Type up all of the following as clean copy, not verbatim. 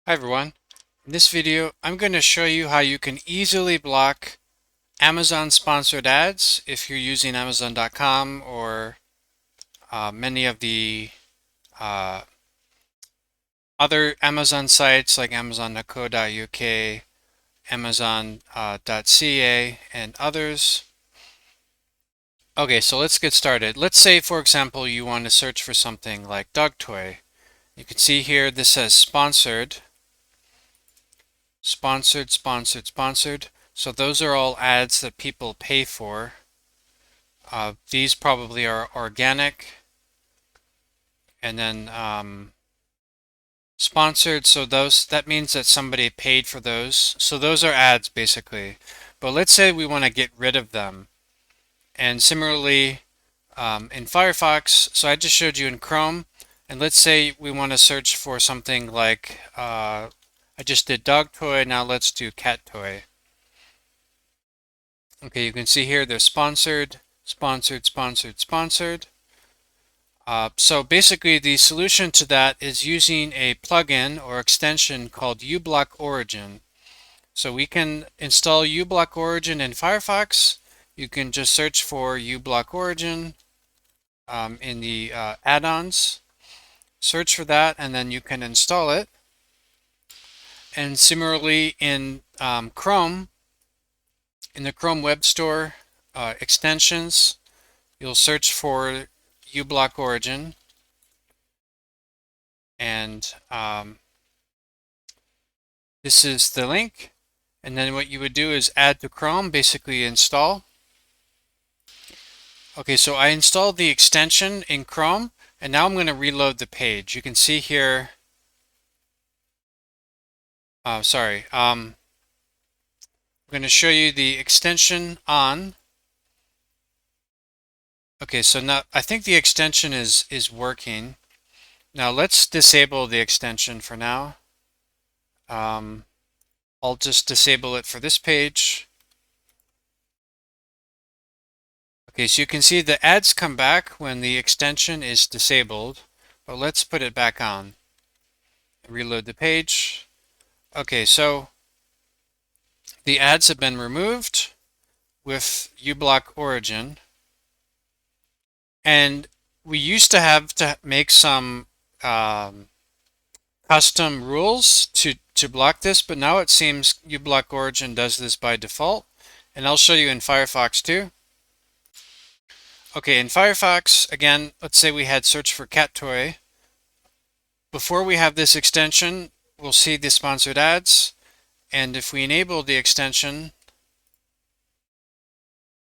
Hi everyone. In this video, I'm going to show you how you can easily block Amazon sponsored ads if you're using Amazon.com or many of the uh, other Amazon sites like Amazon.co.uk, Amazon.ca, and others. Okay, so let's get started. Let's say, for example, you want to search for something like dog toy. You can see here this says sponsored. Sponsored, sponsored, sponsored. So those are all ads that people pay for. These probably are organic. And then sponsored, so that means that somebody paid for those. So those are ads basically. But let's say we want to get rid of them. And similarly in Firefox, so I just showed you in Chrome. And let's say we want to search for something like, I just did dog toy, now let's do cat toy. Okay, you can see here they're sponsored, sponsored, sponsored, sponsored. So basically the solution to that is using a plugin or extension called uBlock Origin. So we can install uBlock Origin in Firefox. You can just search for uBlock Origin in the add-ons. Search for that and then you can install it. And similarly in Chrome, in the Chrome Web Store extensions, you'll search for uBlock Origin, and this is the link. And then what you would do is add to Chrome, basically install. Okay, so I installed the extension in Chrome, and now I'm going to reload the page. You can see here, I'm going to show you the extension on. Okay, so now I think the extension is working. Now let's disable the extension for now. I'll just disable it for this page. Okay, so you can see the ads come back when the extension is disabled, but let's put it back on. Reload the page. Okay, so the ads have been removed with uBlock Origin. And we used to have to make some custom rules to block this, but now it seems uBlock Origin does this by default. And I'll show you in Firefox too. Okay, in Firefox, again, let's say we had search for cat toy. Before we have this extension, we'll see the sponsored ads. And if we enable the extension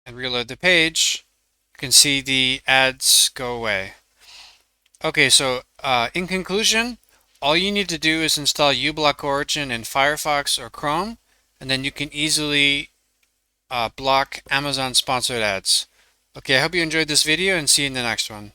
and reload the page, you can see the ads go away. Okay, so in conclusion, all you need to do is install uBlock Origin in Firefox or Chrome, and then you can easily block Amazon sponsored ads. Okay, I hope you enjoyed this video and see you in the next one.